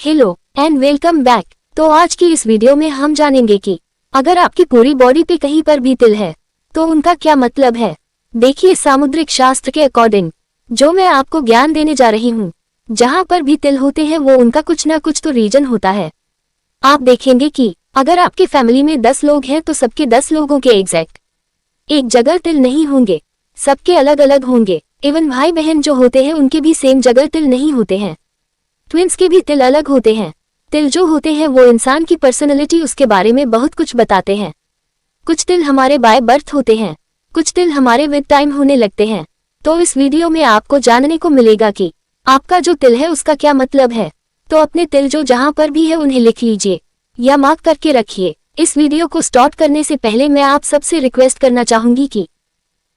Hello and welcome back. तो आज की इस वीडियो में हम जानेंगे कि अगर आपकी पूरी बॉडी पे कहीं पर भी तिल है तो उनका क्या मतलब है। देखिए, सामुद्रिक शास्त्र के अकॉर्डिंग जो मैं आपको ज्ञान देने जा रही हूँ, जहाँ पर भी तिल होते हैं वो उनका कुछ ना कुछ तो रीजन होता है। आप देखेंगे कि अगर आपकी फैमिली में 10 लोग हैं तो सबके 10 लोगों के एग्जैक्ट एक जगह तिल नहीं होंगे, सबके अलग अलग होंगे। इवन भाई बहन जो होते हैं उनके भी सेम जगह तिल नहीं होते हैं। ट्विंस के भी तिल अलग होते हैं। तिल जो होते हैं वो इंसान की पर्सनैलिटी, उसके बारे में बहुत कुछ बताते हैं। कुछ तिल हमारे बाय बर्थ होते हैं, कुछ तिल हमारे विद टाइम होने लगते हैं। तो इस वीडियो में आपको जानने को मिलेगा कि आपका जो तिल है उसका क्या मतलब है। तो अपने तिल जो जहां पर भी है उन्हें लिख लीजिए या मार्क करके रखिए। इस वीडियो को स्टार्ट करने से पहले मैं आप सबसे रिक्वेस्ट करना चाहूंगी कि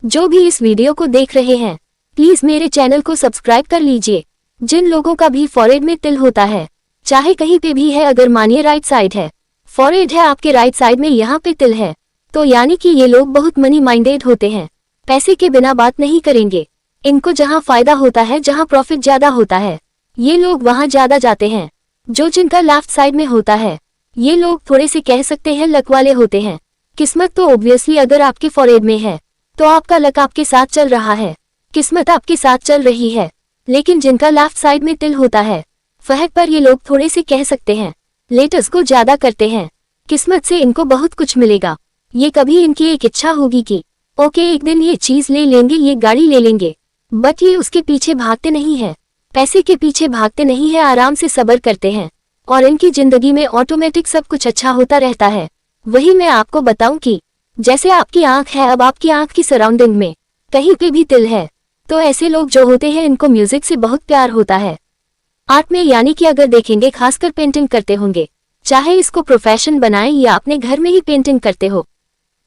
जो भी इस वीडियो को देख रहे हैं प्लीज मेरे चैनल को सब्सक्राइब कर लीजिए। जिन लोगों का भी फॉरहेड में तिल होता है, चाहे कहीं पे भी है, अगर मानिए राइट साइड है, फॉरहेड है आपके राइट साइड में, यहाँ पे तिल है, तो यानी कि ये लोग बहुत मनी माइंडेड होते हैं। पैसे के बिना बात नहीं करेंगे। इनको जहाँ फायदा होता है, जहाँ प्रॉफिट ज्यादा होता है, ये लोग वहां ज्यादा जाते हैं। जो जिनका लेफ्ट साइड में होता है, ये लोग थोड़े से कह सकते हैं लक वाले होते हैं। किस्मत तो ऑब्वियसली अगर आपके फॉरहेड में है तो आपका लक आपके साथ चल रहा है, किस्मत आपके साथ चल रही है। लेकिन जिनका लेफ्ट साइड में तिल होता है, फहद पर ये लोग थोड़े से कह सकते हैं लेटस को ज्यादा करते हैं। किस्मत से इनको बहुत कुछ मिलेगा। ये कभी इनकी एक इच्छा होगी कि ओके एक दिन ये चीज ले लेंगे, ये गाड़ी ले लेंगे, बट ये उसके पीछे भागते नहीं है, पैसे के पीछे भागते नहीं है, आराम से सब्र करते हैं और इनकी जिंदगी में ऑटोमेटिक सब कुछ अच्छा होता रहता है। वही मैं आपको बताऊं कि जैसे आपकी आंख है, अब आपकी आंख की सराउंडिंग में कहीं पे भी तिल है तो ऐसे लोग जो होते हैं इनको म्यूजिक से बहुत प्यार होता है। आर्ट में यानी कि अगर देखेंगे खासकर पेंटिंग करते होंगे, चाहे इसको प्रोफेशन बनाएं या अपने घर में ही पेंटिंग करते हो,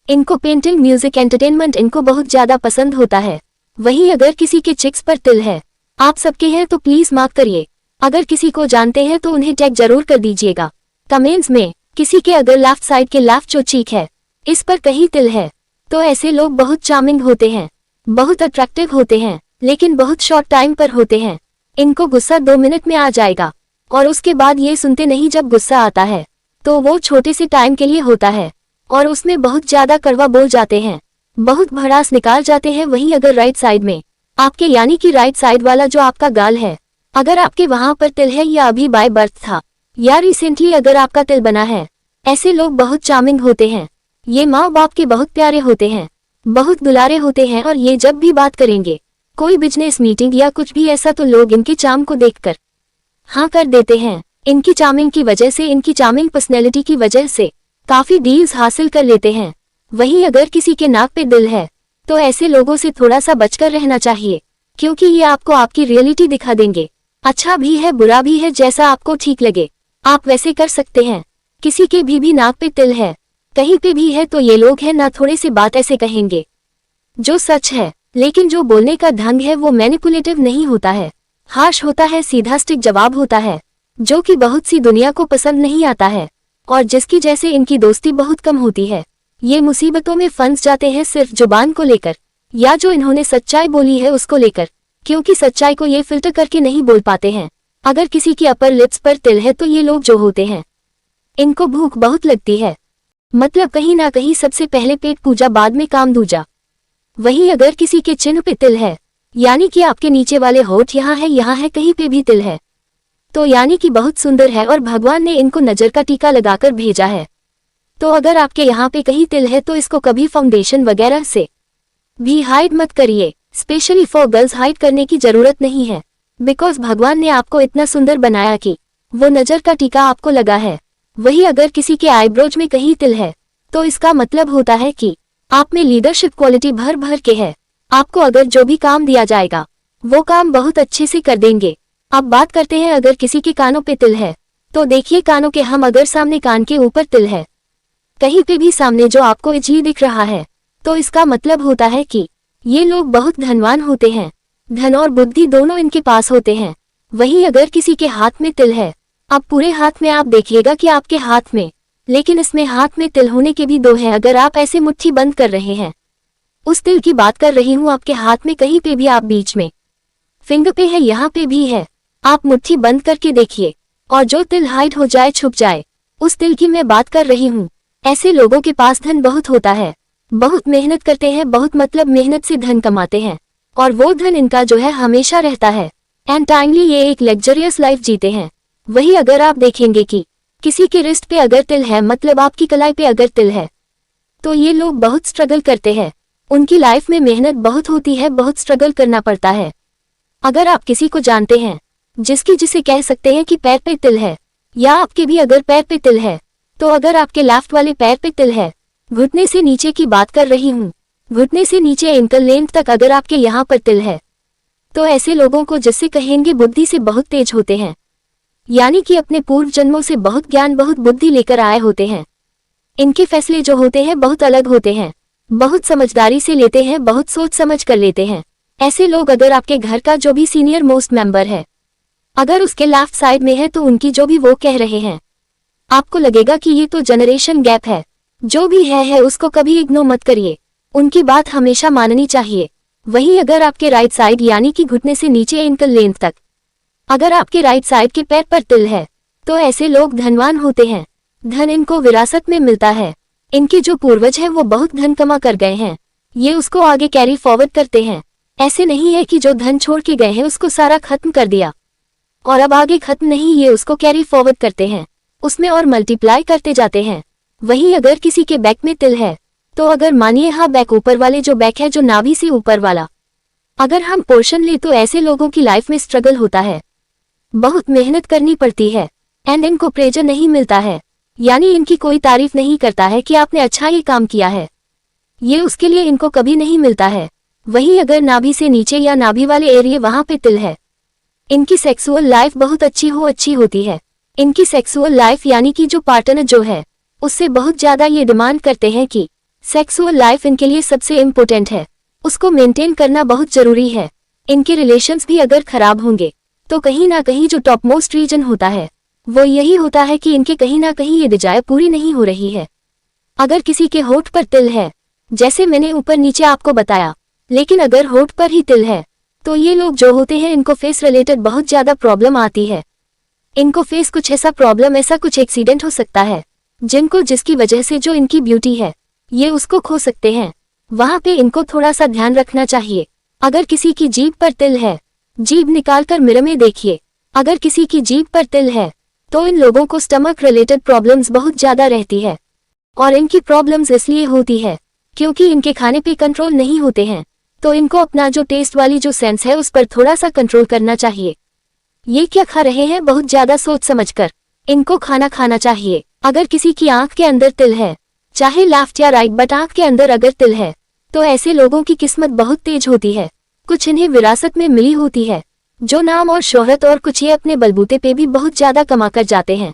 इनको पेंटिंग, म्यूजिक, एंटरटेनमेंट इनको बहुत ज्यादा पसंद होता है। वही अगर किसी के चिक्स पर तिल है, आप सबके हैं तो प्लीज मार्क करिए। अगर किसी को जानते हैं तो उन्हें टैग जरूर कर दीजिएगा कमेंट्स में। किसी के अगर लेफ्ट साइड के लेफ्ट जो चीक है इस पर कहीं तिल है तो ऐसे लोग बहुत चार्मिंग होते हैं, बहुत अट्रैक्टिव होते हैं, लेकिन बहुत शॉर्ट टाइम पर होते हैं। इनको गुस्सा 2 मिनट में आ जाएगा और उसके बाद ये सुनते नहीं। जब गुस्सा आता है तो वो छोटे से टाइम के लिए होता है और उसमें बहुत ज्यादा कड़वा बोल जाते हैं, बहुत भड़ास निकाल जाते हैं। वहीं अगर राइट साइड में आपके यानी कि राइट साइड वाला जो आपका गाल है, अगर आपके वहां पर तिल है या अभी बाय बर्थ था या रिसेंटली अगर आपका तिल बना है, ऐसे लोग बहुत चार्मिंग होते हैं। ये माँ बाप के बहुत प्यारे होते हैं, बहुत दुलारे होते हैं और ये जब भी बात करेंगे, कोई बिजनेस मीटिंग या कुछ भी ऐसा, तो लोग इनके चार्म को देखकर हाँ कर देते हैं। इनकी चार्मिंग की वजह से, इनकी चार्मिंग पर्सनैलिटी की वजह से काफी डील्स हासिल कर लेते हैं। वहीं अगर किसी के नाक पे दिल है तो ऐसे लोगों से थोड़ा सा बचकर रहना चाहिए, क्योंकि ये आपको आपकी रियलिटी दिखा देंगे। अच्छा भी है, बुरा भी है, जैसा आपको ठीक लगे आप वैसे कर सकते हैं। किसी के भी नाक पे तिल है, कहीं पे भी है, तो ये लोग हैं ना थोड़े से बात ऐसे कहेंगे जो सच है, लेकिन जो बोलने का ढंग है वो मैनिपुलेटिव नहीं होता है, हार्श होता है, सीधा स्टिक जवाब होता है, जो कि बहुत सी दुनिया को पसंद नहीं आता है और जिसकी जैसे इनकी दोस्ती बहुत कम होती है। ये मुसीबतों में फंस जाते हैं सिर्फ जुबान को लेकर या जो इन्होंने सच्चाई बोली है उसको लेकर, क्योंकि सच्चाई को ये फिल्टर करके नहीं बोल पाते हैं। अगर किसी की अपर लिप्स पर तिल है तो ये लोग जो होते हैं इनको भूख बहुत लगती है, मतलब कहीं ना कहीं सबसे पहले पेट पूजा बाद में काम दूजा। वहीं अगर किसी के चिन्ह पे तिल है, यानी कि आपके नीचे वाले होठ यहाँ है, कहीं पे भी तिल है, तो यानी कि बहुत सुंदर है और भगवान ने इनको नजर का टीका लगाकर भेजा है। तो अगर आपके यहाँ पे कहीं तिल है तो इसको कभी फाउंडेशन वगैरह से भी हाइड मत करिए। स्पेशली फॉर गर्ल्स हाइड करने की जरूरत नहीं है, बिकॉज भगवान ने आपको इतना सुंदर बनाया कि वो नजर का टीका आपको लगा है। वही अगर किसी के आईब्रोज में कहीं तिल है तो इसका मतलब होता है कि आप में लीडरशिप क्वालिटी भर भर के है। आपको अगर जो भी काम दिया जाएगा वो काम बहुत अच्छे से कर देंगे। अब बात करते हैं अगर किसी के कानों पे तिल है, तो देखिए कानों के हम अगर सामने कान के ऊपर तिल है, कहीं पे भी सामने जो आपको इजी दिख रहा है, तो इसका मतलब होता है कि ये लोग बहुत धनवान होते हैं, धन और बुद्धि दोनों इनके पास होते हैं। वहीं अगर किसी के हाथ में तिल है, अब पूरे हाथ में आप देखिएगा कि आपके हाथ में, लेकिन इसमें हाथ में तिल होने के भी 2 हैं। अगर आप ऐसे मुट्ठी बंद कर रहे हैं, उस तिल की बात कर रही हूं, आपके हाथ में कहीं पे भी, आप बीच में फिंगर पे है, यहाँ पे भी है, आप मुट्ठी बंद करके देखिए और जो तिल हाइड हो जाए, छुप जाए, उस तिल की मैं बात कर रही हूँ। ऐसे लोगों के पास धन बहुत होता है, बहुत मेहनत करते हैं, बहुत मतलब मेहनत से धन कमाते हैं, और वो धन इनका जो है हमेशा रहता है। एंड टाइमली ये एक लग्जरियस लाइफ जीते हैं। वही अगर आप देखेंगे कि किसी के रिस्ट पे अगर तिल है, मतलब आपकी कलाई पे अगर तिल है, तो ये लोग बहुत स्ट्रगल करते हैं। उनकी लाइफ में मेहनत बहुत होती है, बहुत स्ट्रगल करना पड़ता है। अगर आप किसी को जानते हैं जिसे कह सकते हैं कि पैर पे तिल है, या आपके भी अगर पैर पे तिल है, तो अगर आपके लेफ्ट वाले पैर पे तिल है, घुटने से नीचे की बात कर रही हूँ, घुटने से नीचे एंकल लेंथ तक अगर आपके यहाँ पर तिल है, तो ऐसे लोगों को जिससे कहेंगे बुद्धि से बहुत तेज होते हैं, यानी कि अपने पूर्व जन्मों से बहुत ज्ञान, बहुत बुद्धि लेकर आए होते हैं। इनके फैसले जो होते हैं बहुत अलग होते हैं, बहुत समझदारी से लेते हैं, बहुत सोच समझ कर लेते हैं। ऐसे लोग अगर आपके घर का जो भी सीनियर मोस्ट मेंबर है, अगर उसके लेफ्ट साइड में है, तो उनकी जो भी वो कह रहे हैं, आपको लगेगा कि ये तो जनरेशन गैप है। जो भी है उसको कभी इग्नोर मत करिए, उनकी बात हमेशा माननी चाहिए। वहीं अगर आपके राइट साइड यानी कि घुटने से नीचे एंकल लेंथ तक अगर आपके राइट साइड के पैर पर तिल है, तो ऐसे लोग धनवान होते हैं। धन इनको विरासत में मिलता है। इनके जो पूर्वज हैं वो बहुत धन कमा कर गए हैं, ये उसको आगे कैरी फॉरवर्ड करते हैं। ऐसे नहीं है कि जो धन छोड़ के गए हैं उसको सारा खत्म कर दिया और अब आगे खत्म नहीं, ये उसको कैरी फॉरवर्ड करते हैं, उसमें और मल्टीप्लाई करते जाते हैं। वहीं अगर किसी के बैक में तिल है, तो अगर मानिए हाँ बैक ऊपर वाले जो बैक है, जो नाभि से ऊपर वाला अगर हम पोर्शन ले, तो ऐसे लोगों की लाइफ में स्ट्रगल होता है, बहुत मेहनत करनी पड़ती है, एंड इनको प्रेजर नहीं मिलता है, यानी इनकी कोई तारीफ नहीं करता है कि आपने अच्छा ये काम किया है, ये उसके लिए इनको कभी नहीं मिलता है। वहीं अगर नाभि से नीचे या नाभि वाले एरिया वहां पे तिल है, इनकी सेक्सुअल लाइफ बहुत अच्छी होती है। इनकी सेक्सुअल लाइफ यानी कि जो पार्टनर जो है उससे बहुत ज्यादा ये डिमांड करते हैं कि सेक्सुअल लाइफ इनके लिए सबसे इम्पोर्टेंट है, उसको मेंटेन करना बहुत जरूरी है। इनके रिलेशंस भी अगर खराब होंगे, तो कहीं ना कहीं जो टॉप मोस्ट रीजन होता है वो यही होता है कि इनके कहीं ना कहीं ये डिजायर पूरी नहीं हो रही है। अगर किसी के होठ पर तिल है, जैसे मैंने ऊपर नीचे आपको बताया, लेकिन अगर होठ पर ही तिल है, तो ये लोग जो होते हैं इनको फेस रिलेटेड बहुत ज्यादा प्रॉब्लम आती है। इनको फेस कुछ ऐसा प्रॉब्लम, ऐसा कुछ एक्सीडेंट हो सकता है जिसकी वजह से जो इनकी ब्यूटी है ये उसको खो सकते हैं। वहां पे इनको थोड़ा सा ध्यान रखना चाहिए। अगर किसी की जीभ पर तिल है, जीभ निकालकर मिरर में देखिए, अगर किसी की जीभ पर तिल है, तो इन लोगों को स्टमक रिलेटेड प्रॉब्लम्स बहुत ज्यादा रहती है। और इनकी प्रॉब्लम्स इसलिए होती है क्योंकि इनके खाने पे कंट्रोल नहीं होते हैं, तो इनको अपना जो टेस्ट वाली जो सेंस है उस पर थोड़ा सा कंट्रोल करना चाहिए। ये क्या खा रहे हैं बहुत ज्यादा सोच समझकर इनको खाना खाना चाहिए। अगर किसी की आंख के अंदर तिल है, चाहे लेफ्ट या राइट, बट आंख के अंदर अगर तिल है, तो ऐसे लोगों की किस्मत बहुत तेज होती है। कुछ इन्हें विरासत में मिली होती है जो नाम और शोहरत, और कुछ ये अपने बलबूते पे भी बहुत ज्यादा कमा कर जाते हैं।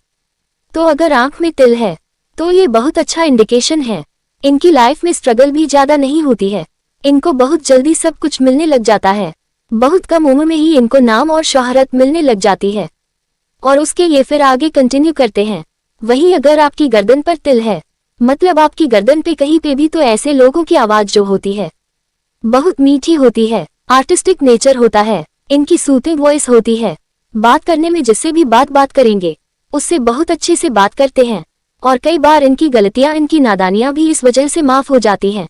तो अगर आंख में तिल है तो ये बहुत अच्छा इंडिकेशन है। इनकी लाइफ में स्ट्रगल भी ज्यादा नहीं होती है, इनको बहुत जल्दी सब कुछ मिलने लग जाता है। बहुत कम उम्र में ही इनको नाम और शोहरत मिलने लग जाती है और उसके ये फिर आगे कंटिन्यू करते हैं। वहीं अगर आपकी गर्दन पर तिल है, मतलब आपकी गर्दन पे कहीं पे भी, तो ऐसे लोगों की आवाज जो होती है बहुत मीठी होती है, आर्टिस्टिक नेचर होता है, इनकी सूथिंग वॉइस होती है। बात करने में जिससे भी बात करेंगे उससे बहुत अच्छे से बात करते हैं, और कई बार इनकी गलतियां, इनकी नादानियां भी इस वजह से माफ हो जाती हैं,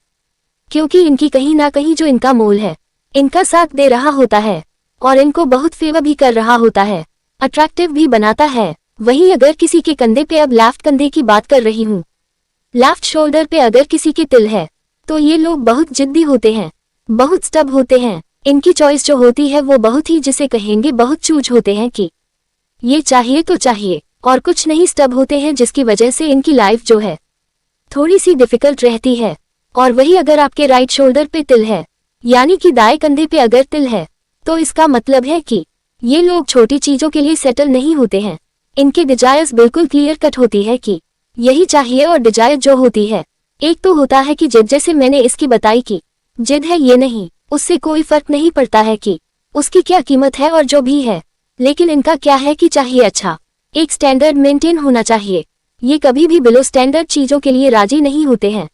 क्योंकि इनकी कहीं ना कहीं जो इनका मोल है इनका साथ दे रहा होता है और इनको बहुत फेवर भी कर रहा होता है, अट्रैक्टिव भी बनाता है। वहीं अगर किसी के कंधे पे, अब लेफ्ट कंधे की बात कर रही हूँ, लेफ्ट शोल्डर पे अगर किसी के तिल है, तो ये लोग बहुत जिद्दी होते हैं, बहुत स्टब होते हैं। इनकी चॉइस जो होती है वो बहुत ही, जिसे कहेंगे बहुत चूज होते हैं कि ये चाहिए तो चाहिए और कुछ नहीं, स्टब होते हैं, जिसकी वजह से इनकी लाइफ जो है थोड़ी सी डिफिकल्ट रहती है। और वही अगर आपके राइट शोल्डर पे तिल है, यानी कि दाएं कंधे पे अगर तिल है, तो इसका मतलब है कि ये लोग छोटी चीजों के लिए सेटल नहीं होते हैं। इनके डिजायर्स बिल्कुल क्लियर कट होती है कि यही चाहिए। और डिजायर जो होती है, एक तो होता है कि जिद, जैसे मैंने इसकी बताई कि जिद है ये नहीं, उससे कोई फर्क नहीं पड़ता है कि उसकी क्या कीमत है और जो भी है, लेकिन इनका क्या है कि चाहिए अच्छा, एक स्टैंडर्ड मेंटेन होना चाहिए। ये कभी भी बिलो स्टैंडर्ड चीजों के लिए राजी नहीं होते हैं,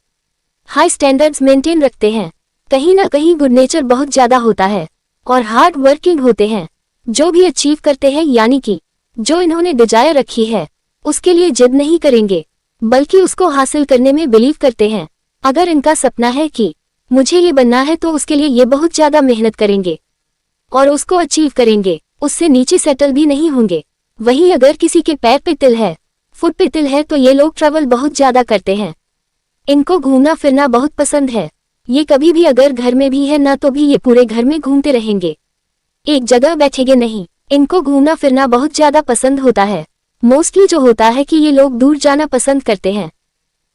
हाई स्टैंडर्ड्स मेंटेन रखते हैं। कहीं ना कहीं गुड नेचर बहुत ज्यादा होता है और हार्ड वर्किंग होते हैं। जो भी अचीव करते हैं, यानी कि जो इन्होंने डिजायर रखी है उसके लिए जिद नहीं करेंगे, बल्कि उसको हासिल करने में बिलीव करते हैं। अगर इनका सपना है कि मुझे ये बनना है तो उसके लिए ये बहुत ज्यादा मेहनत करेंगे और उसको अचीव करेंगे, उससे नीचे सेटल भी नहीं होंगे। वहीं अगर किसी के पैर पे तिल है, फुट पे तिल है, तो ये लोग ट्रैवल बहुत ज्यादा करते हैं। इनको घूमना फिरना बहुत पसंद है। ये कभी भी अगर घर में भी है ना तो भी ये पूरे घर में घूमते रहेंगे, एक जगह बैठेंगे नहीं। इनको घूमना फिरना बहुत ज्यादा पसंद होता है। मोस्टली जो होता है कि ये लोग दूर जाना पसंद करते हैं।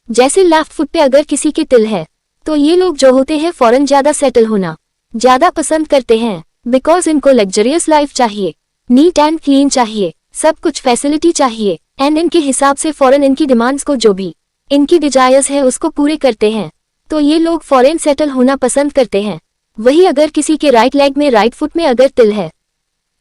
जैसे लेफ्ट फुट पे अगर किसी के तिल है तो ये लोग जो होते हैं फॉरेन ज्यादा सेटल होना ज्यादा पसंद करते हैं, बिकॉज इनको लग्जरियस लाइफ चाहिए, नीट एंड क्लीन चाहिए, सब कुछ फैसिलिटी चाहिए। एंड इनके हिसाब से फॉरेन इनकी डिमांड्स को जो भी इनकी डिजायर्स है उसको पूरे करते हैं, तो ये लोग फॉरेन सेटल होना पसंद करते हैं। वही अगर किसी के राइट लेग में राइट फुट में अगर तिल है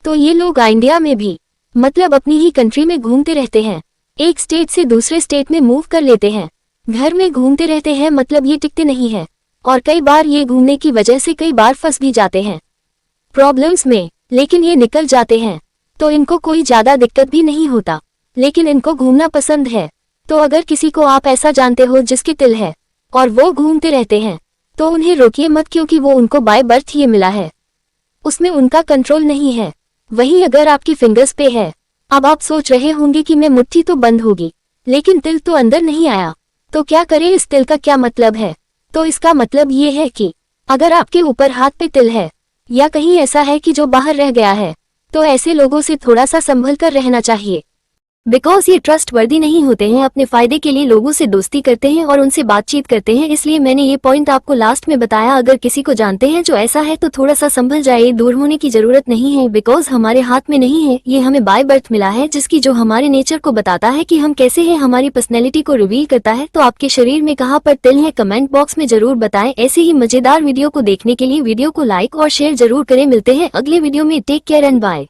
तो ये लोग इंडिया में भी मतलब अपनी ही कंट्री में घूमते रहते हैं, एक स्टेट से दूसरे स्टेट में मूव कर लेते हैं, घर में घूमते रहते हैं, मतलब ये टिकते नहीं है। और कई बार ये घूमने की वजह से कई बार फंस भी जाते हैं प्रॉब्लम्स में, लेकिन ये निकल जाते हैं तो इनको कोई ज्यादा दिक्कत भी नहीं होता। लेकिन इनको घूमना पसंद है, तो अगर किसी को आप ऐसा जानते हो जिसके तिल है और वो घूमते रहते हैं तो उन्हें रोकिए मत, क्योंकि वो उनको बाय बर्थ ये मिला है, उसमें उनका कंट्रोल नहीं है। वहीं अगर आपकी फिंगर्स पे है, अब आप सोच रहे होंगे कि मैं मुट्ठी तो बंद होगी लेकिन तिल तो अंदर नहीं आया, तो क्या करें, इस तिल का क्या मतलब है? तो इसका मतलब ये है कि अगर आपके ऊपर हाथ पे तिल है या कहीं ऐसा है कि जो बाहर रह गया है, तो ऐसे लोगों से थोड़ा सा संभल कर रहना चाहिए, बिकॉज ये ट्रस्ट वर्दी नहीं होते हैं, अपने फायदे के लिए लोगों से दोस्ती करते हैं और उनसे बातचीत करते हैं। इसलिए मैंने ये पॉइंट आपको लास्ट में बताया। अगर किसी को जानते हैं जो ऐसा है तो थोड़ा सा संभल जाए, दूर होने की जरूरत नहीं है, बिकॉज हमारे हाथ में नहीं है, ये हमें बाय बर्थ मिला है, जिसकी जो हमारे नेचर को बताता है कि हम कैसे हैं, हमारी पर्सनैलिटी को रिवील करता है। तो आपके शरीर में कहाँ पर तिल है कमेंट बॉक्स में जरूर बताएं। ऐसे ही मजेदार वीडियो को देखने के लिए वीडियो को लाइक और शेयर जरूर करें। मिलते हैं अगले वीडियो में, टेक केयर एंड बाय।